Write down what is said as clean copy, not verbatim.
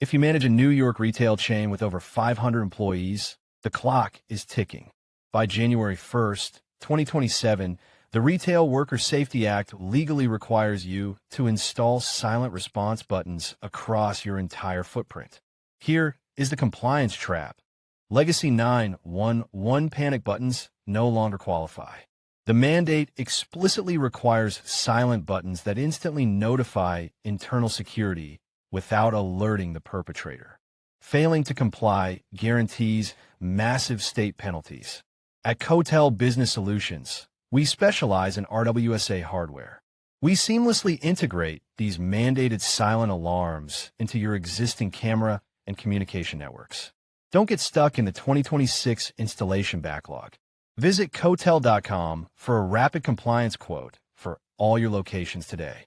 If you manage a New York retail chain with over 500 employees, the clock is ticking. By January 1st, 2027, the Retail Worker Safety Act legally requires you to install silent response buttons across your entire footprint. Here is the compliance trap. Legacy 911 panic buttons no longer qualify. The mandate explicitly requires silent buttons that instantly notify internal security without alerting the perpetrator. Failing to comply guarantees massive state penalties. At Cotel Business Solutions, we specialize in RWSA hardware. We seamlessly integrate these mandated silent alarms into your existing camera and communication networks. Don't get stuck in the 2026 installation backlog. Visit Cotel.com for a rapid compliance quote for all your locations today.